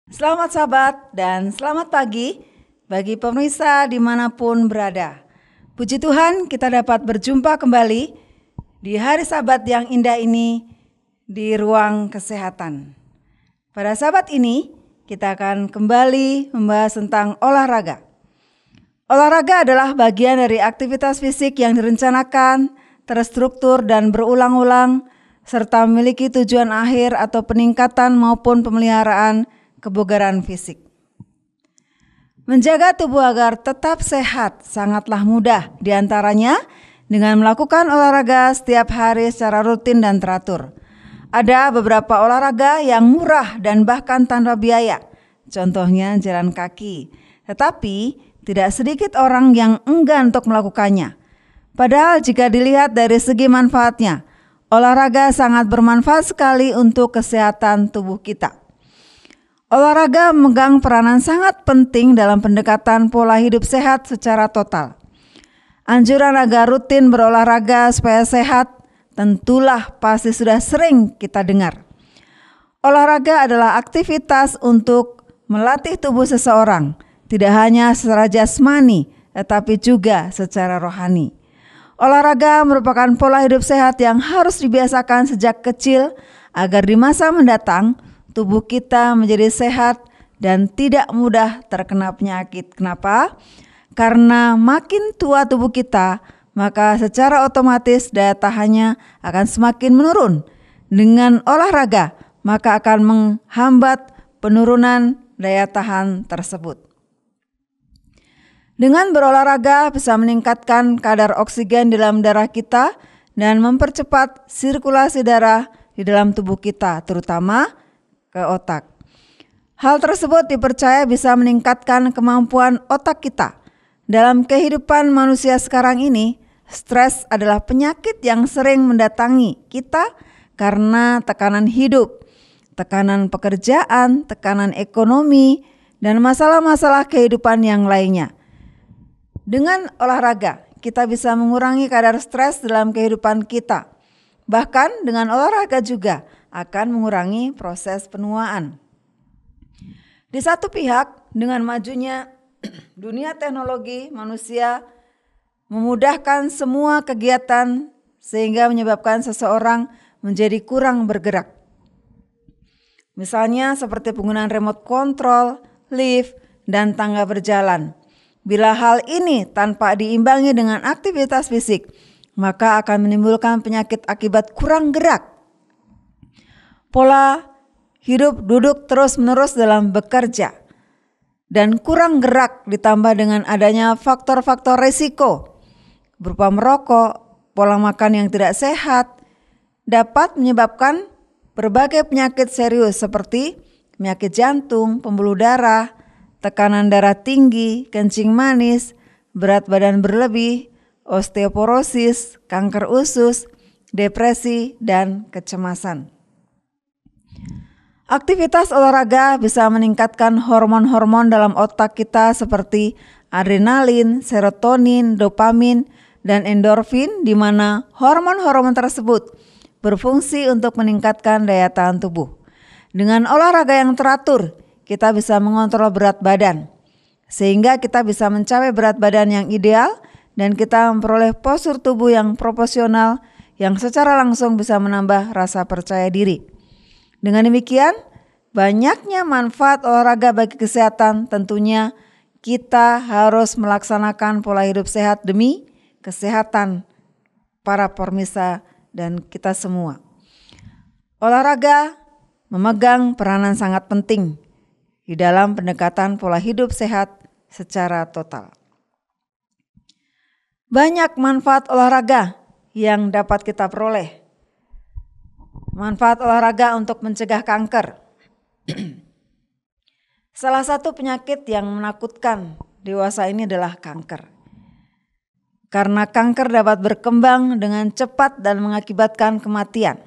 Selamat sahabat dan selamat pagi bagi pemirsa dimanapun berada. Puji Tuhan kita dapat berjumpa kembali di hari Sabat yang indah ini di ruang kesehatan. Pada Sabat ini kita akan kembali membahas tentang olahraga. Olahraga adalah bagian dari aktivitas fisik yang direncanakan, terstruktur dan berulang-ulang serta memiliki tujuan akhir atau peningkatan maupun pemeliharaan kebugaran fisik. Menjaga tubuh agar tetap sehat sangatlah mudah, diantaranya dengan melakukan olahraga setiap hari secara rutin dan teratur. Ada beberapa olahraga yang murah dan bahkan tanpa biaya, contohnya jalan kaki. Tetapi tidak sedikit orang yang enggan untuk melakukannya. Padahal jika dilihat dari segi manfaatnya, olahraga sangat bermanfaat sekali untuk kesehatan tubuh kita. Olahraga memegang peranan sangat penting dalam pendekatan pola hidup sehat secara total. Anjuran agar rutin berolahraga supaya sehat tentulah pasti sudah sering kita dengar. Olahraga adalah aktivitas untuk melatih tubuh seseorang, tidak hanya secara jasmani, tetapi juga secara rohani. Olahraga merupakan pola hidup sehat yang harus dibiasakan sejak kecil agar di masa mendatang tubuh kita menjadi sehat dan tidak mudah terkena penyakit. Kenapa? Karena makin tua tubuh kita, maka secara otomatis daya tahannya akan semakin menurun. Dengan olahraga, maka akan menghambat penurunan daya tahan tersebut. Dengan berolahraga bisa meningkatkan kadar oksigen di dalam darah kita dan mempercepat sirkulasi darah di dalam tubuh kita, terutama ke otak. Hal tersebut dipercaya bisa meningkatkan kemampuan otak kita. Dalam kehidupan manusia sekarang ini, stres adalah penyakit yang sering mendatangi kita karena tekanan hidup, tekanan pekerjaan, tekanan ekonomi, dan masalah-masalah kehidupan yang lainnya. Dengan olahraga, kita bisa mengurangi kadar stres dalam kehidupan kita. Bahkan dengan olahraga juga akan mengurangi proses penuaan. Di satu pihak, dengan majunya dunia teknologi, manusia memudahkan semua kegiatan sehingga menyebabkan seseorang menjadi kurang bergerak. Misalnya seperti penggunaan remote control, lift, dan tangga berjalan. Bila hal ini tanpa diimbangi dengan aktivitas fisik, maka akan menimbulkan penyakit akibat kurang gerak. Pola hidup duduk terus-menerus dalam bekerja dan kurang gerak ditambah dengan adanya faktor-faktor risiko berupa merokok, pola makan yang tidak sehat dapat menyebabkan berbagai penyakit serius seperti penyakit jantung, pembuluh darah, tekanan darah tinggi, kencing manis, berat badan berlebih, osteoporosis, kanker usus, depresi, dan kecemasan. Aktivitas olahraga bisa meningkatkan hormon-hormon dalam otak kita seperti adrenalin, serotonin, dopamin, dan endorfin, di mana hormon-hormon tersebut berfungsi untuk meningkatkan daya tahan tubuh. Dengan olahraga yang teratur, kita bisa mengontrol berat badan, sehingga kita bisa mencapai berat badan yang ideal dan kita memperoleh postur tubuh yang proporsional yang secara langsung bisa menambah rasa percaya diri. Dengan demikian, banyaknya manfaat olahraga bagi kesehatan, tentunya kita harus melaksanakan pola hidup sehat demi kesehatan para pemirsa dan kita semua. Olahraga memegang peranan sangat penting di dalam pendekatan pola hidup sehat secara total. Banyak manfaat olahraga yang dapat kita peroleh. Manfaat olahraga untuk mencegah kanker. Salah satu penyakit yang menakutkan dewasa ini adalah kanker. Karena kanker dapat berkembang dengan cepat dan mengakibatkan kematian.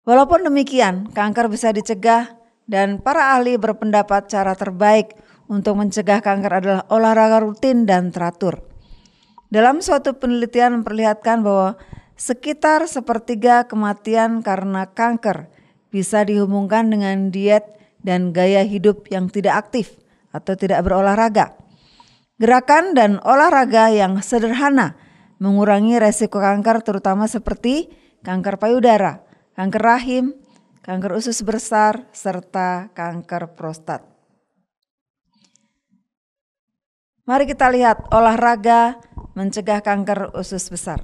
Walaupun demikian, kanker bisa dicegah dan para ahli berpendapat cara terbaik untuk mencegah kanker adalah olahraga rutin dan teratur. Dalam suatu penelitian memperlihatkan bahwa sekitar 1/3 kematian karena kanker bisa dihubungkan dengan diet dan gaya hidup yang tidak aktif atau tidak berolahraga. Gerakan dan olahraga yang sederhana mengurangi resiko kanker terutama seperti kanker payudara, kanker rahim, kanker usus besar, serta kanker prostat. Mari kita lihat olahraga mencegah kanker usus besar.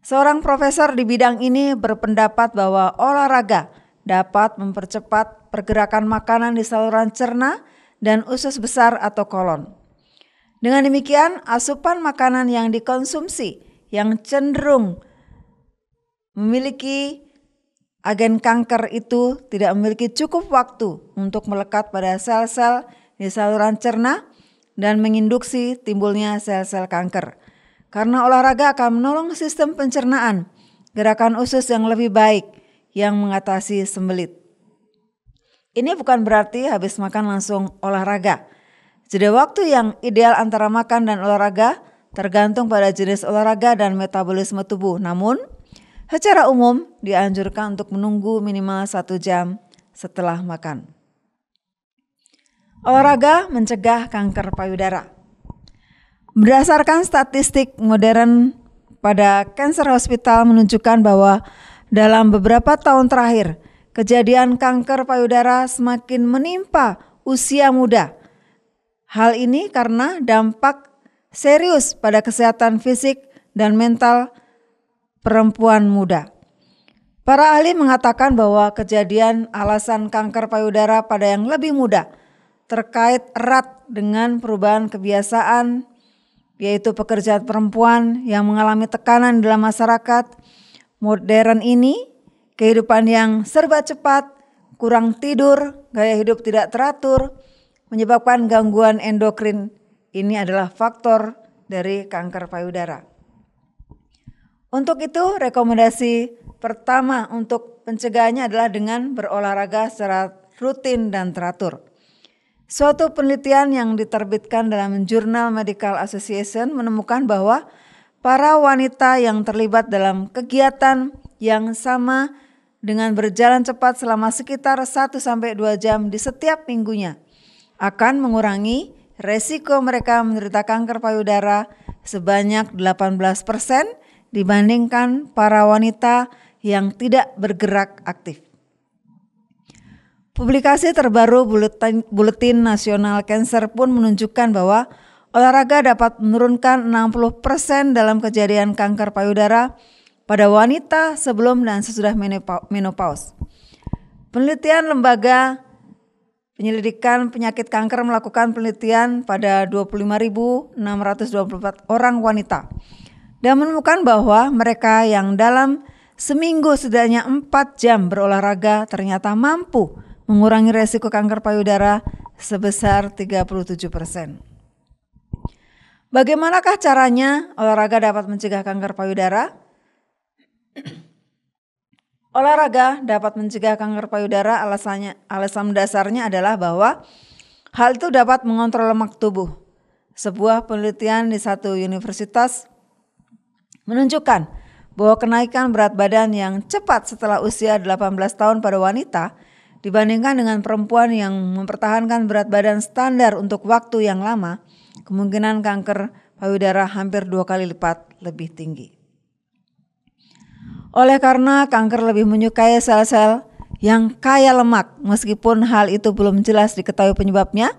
Seorang profesor di bidang ini berpendapat bahwa olahraga dapat mempercepat pergerakan makanan di saluran cerna dan usus besar atau kolon. Dengan demikian, asupan makanan yang dikonsumsi yang cenderung memiliki agen kanker itu tidak memiliki cukup waktu untuk melekat pada sel-sel di saluran cerna dan menginduksi timbulnya sel-sel kanker. Karena olahraga akan menolong sistem pencernaan, gerakan usus yang lebih baik yang mengatasi sembelit. Ini bukan berarti habis makan langsung olahraga. Jeda waktu yang ideal antara makan dan olahraga tergantung pada jenis olahraga dan metabolisme tubuh. Namun, secara umum dianjurkan untuk menunggu minimal 1 jam setelah makan. Olahraga mencegah kanker payudara. Berdasarkan statistik modern pada Cancer Hospital menunjukkan bahwa dalam beberapa tahun terakhir, kejadian kanker payudara semakin menimpa usia muda. Hal ini karena dampak serius pada kesehatan fisik dan mental perempuan muda. Para ahli mengatakan bahwa kejadian alasan kanker payudara pada yang lebih muda terkait erat dengan perubahan kebiasaan, yaitu pekerjaan perempuan yang mengalami tekanan dalam masyarakat modern ini, kehidupan yang serba cepat, kurang tidur, gaya hidup tidak teratur, menyebabkan gangguan endokrin. Ini adalah faktor dari kanker payudara. Untuk itu, rekomendasi pertama untuk pencegahannya adalah dengan berolahraga secara rutin dan teratur. Suatu penelitian yang diterbitkan dalam Jurnal Medical Association menemukan bahwa para wanita yang terlibat dalam kegiatan yang sama dengan berjalan cepat selama sekitar 1-2 jam di setiap minggunya akan mengurangi resiko mereka menderita kanker payudara sebanyak 18% dibandingkan para wanita yang tidak bergerak aktif. Publikasi terbaru Buletin Nasional Cancer pun menunjukkan bahwa olahraga dapat menurunkan 60% dalam kejadian kanker payudara pada wanita sebelum dan sesudah menopause. Penelitian Lembaga Penyelidikan Penyakit Kanker melakukan penelitian pada 25.624 orang wanita dan menemukan bahwa mereka yang dalam seminggu setidaknya 4 jam berolahraga ternyata mampu mengurangi resiko kanker payudara sebesar 37%. Bagaimanakah caranya olahraga dapat mencegah kanker payudara? Olahraga dapat mencegah kanker payudara, alasan dasarnya adalah bahwa hal itu dapat mengontrol lemak tubuh. Sebuah penelitian di satu universitas menunjukkan bahwa kenaikan berat badan yang cepat setelah usia 18 tahun pada wanita dibandingkan dengan perempuan yang mempertahankan berat badan standar untuk waktu yang lama, kemungkinan kanker payudara hampir 2 kali lipat lebih tinggi. Oleh karena kanker lebih menyukai sel-sel yang kaya lemak, meskipun hal itu belum jelas diketahui penyebabnya,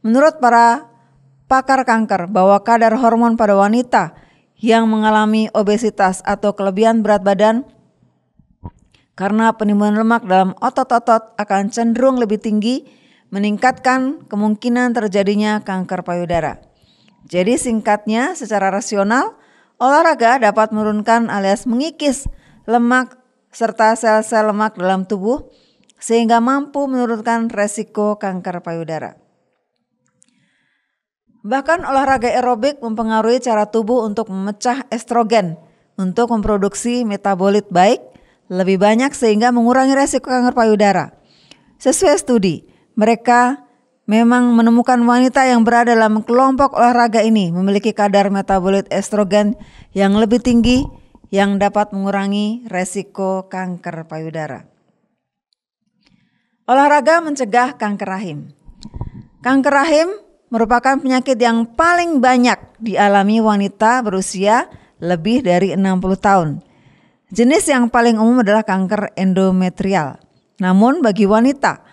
menurut para pakar kanker bahwa kadar hormon pada wanita yang mengalami obesitas atau kelebihan berat badan karena penimbunan lemak dalam otot-otot akan cenderung lebih tinggi, meningkatkan kemungkinan terjadinya kanker payudara. Jadi singkatnya, secara rasional, olahraga dapat menurunkan alias mengikis lemak serta sel-sel lemak dalam tubuh sehingga mampu menurunkan resiko kanker payudara. Bahkan olahraga aerobik mempengaruhi cara tubuh untuk memecah estrogen untuk memproduksi metabolit baik lebih banyak sehingga mengurangi resiko kanker payudara. Sesuai studi, mereka memang menemukan wanita yang berada dalam kelompok olahraga ini memiliki kadar metabolit estrogen yang lebih tinggi yang dapat mengurangi resiko kanker payudara. Olahraga mencegah kanker rahim. Kanker rahim merupakan penyakit yang paling banyak dialami wanita berusia lebih dari 60 tahun. Jenis yang paling umum adalah kanker endometrial. Namun bagi wanita,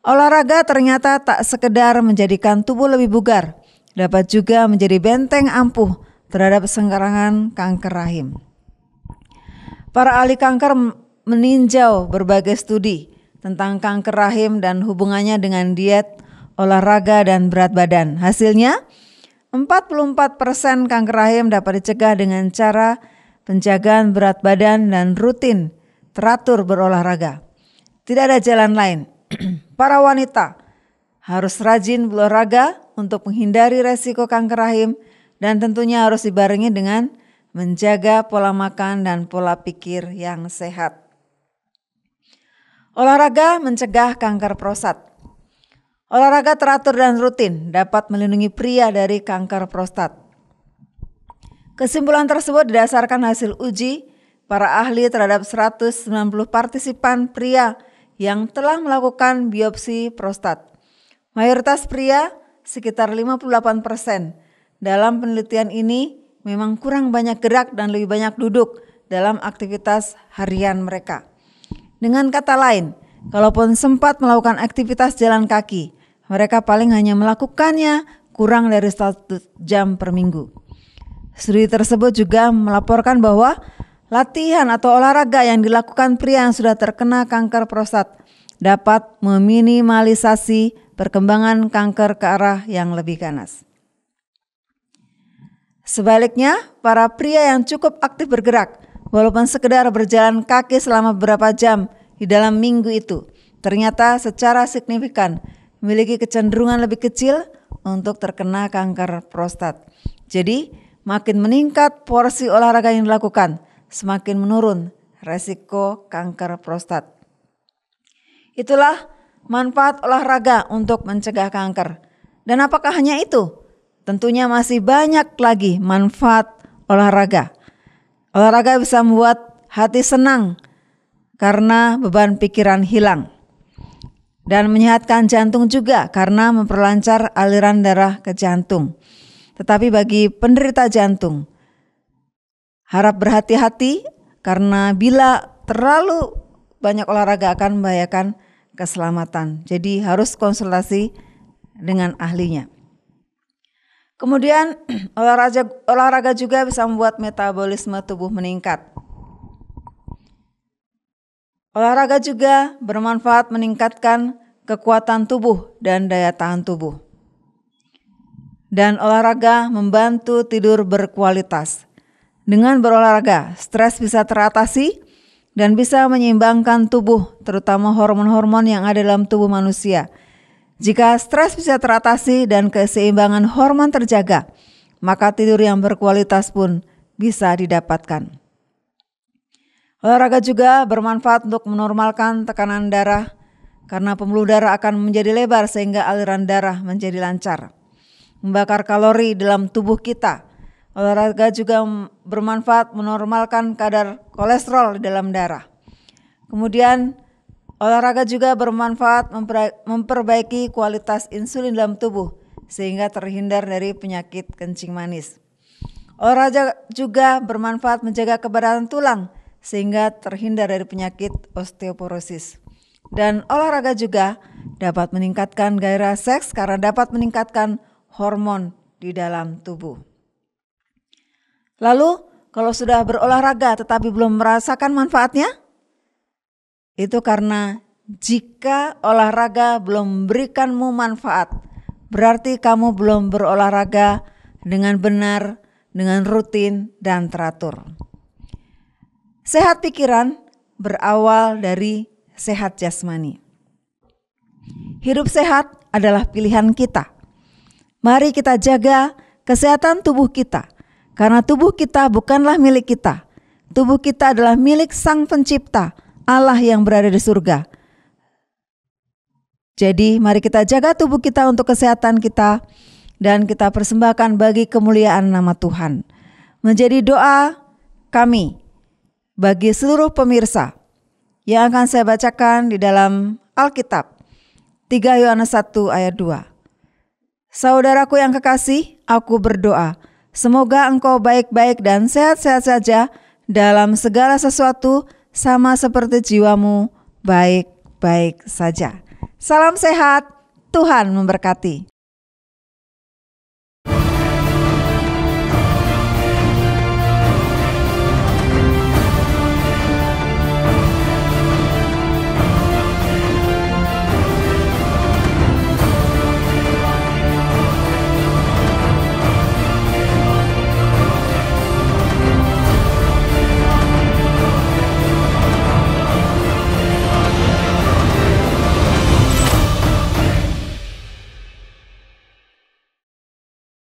olahraga ternyata tak sekedar menjadikan tubuh lebih bugar, dapat juga menjadi benteng ampuh terhadap serangan kanker rahim. Para ahli kanker meninjau berbagai studi tentang kanker rahim dan hubungannya dengan diet, olahraga, dan berat badan. Hasilnya, 44% kanker rahim dapat dicegah dengan cara penjagaan berat badan dan rutin teratur berolahraga. Tidak ada jalan lain. Para wanita harus rajin berolahraga untuk menghindari resiko kanker rahim dan tentunya harus dibarengi dengan menjaga pola makan dan pola pikir yang sehat. Olahraga mencegah kanker prostat. Olahraga teratur dan rutin dapat melindungi pria dari kanker prostat. Kesimpulan tersebut didasarkan hasil uji para ahli terhadap 190 partisipan pria yang telah melakukan biopsi prostat. Mayoritas pria, sekitar 58%, dalam penelitian ini memang kurang banyak gerak dan lebih banyak duduk dalam aktivitas harian mereka. Dengan kata lain, kalaupun sempat melakukan aktivitas jalan kaki, mereka paling hanya melakukannya kurang dari 1 jam per minggu. Studi tersebut juga melaporkan bahwa latihan atau olahraga yang dilakukan pria yang sudah terkena kanker prostat dapat meminimalisasi perkembangan kanker ke arah yang lebih ganas. Sebaliknya, para pria yang cukup aktif bergerak, walaupun sekedar berjalan kaki selama beberapa jam di dalam minggu itu, ternyata secara signifikan memiliki kecenderungan lebih kecil untuk terkena kanker prostat. Jadi, makin meningkat porsi olahraga yang dilakukan, semakin menurun resiko kanker prostat. Itulah manfaat olahraga untuk mencegah kanker. Dan apakah hanya itu? Tentunya masih banyak lagi manfaat olahraga. Olahraga bisa membuat hati senang karena beban pikiran hilang. Dan menyehatkan jantung juga karena memperlancar aliran darah ke jantung. Tetapi bagi penderita jantung, harap berhati-hati karena bila terlalu banyak olahraga akan membahayakan keselamatan. Jadi harus konsultasi dengan ahlinya. Kemudian olahraga juga bisa membuat metabolisme tubuh meningkat. Olahraga juga bermanfaat meningkatkan kekuatan tubuh dan daya tahan tubuh. Dan olahraga membantu tidur berkualitas. Dengan berolahraga, stres bisa teratasi dan bisa menyeimbangkan tubuh, terutama hormon-hormon yang ada dalam tubuh manusia. Jika stres bisa teratasi dan keseimbangan hormon terjaga, maka tidur yang berkualitas pun bisa didapatkan. Olahraga juga bermanfaat untuk menormalkan tekanan darah karena pembuluh darah akan menjadi lebar sehingga aliran darah menjadi lancar. Membakar kalori dalam tubuh kita. Olahraga juga bermanfaat menormalkan kadar kolesterol di dalam darah. Kemudian olahraga juga bermanfaat memperbaiki kualitas insulin dalam tubuh sehingga terhindar dari penyakit kencing manis. Olahraga juga bermanfaat menjaga keberadaan tulang sehingga terhindar dari penyakit osteoporosis. Dan olahraga juga dapat meningkatkan gairah seks karena dapat meningkatkan hormon di dalam tubuh. Lalu kalau sudah berolahraga tetapi belum merasakan manfaatnya, itu karena jika olahraga belum memberikanmu manfaat, berarti kamu belum berolahraga dengan benar, dengan rutin dan teratur. Sehat pikiran berawal dari sehat jasmani. Hidup sehat adalah pilihan kita. Mari kita jaga kesehatan tubuh kita, karena tubuh kita bukanlah milik kita. Tubuh kita adalah milik Sang Pencipta, Allah yang berada di surga. Jadi mari kita jaga tubuh kita untuk kesehatan kita dan kita persembahkan bagi kemuliaan nama Tuhan. Menjadi doa kami bagi seluruh pemirsa yang akan saya bacakan di dalam Alkitab. 3 Yohanes 1 ayat 2. Saudaraku yang kekasih, aku berdoa, semoga engkau baik-baik dan sehat-sehat saja dalam segala sesuatu, sama seperti jiwamu baik-baik saja. Salam sehat, Tuhan memberkati.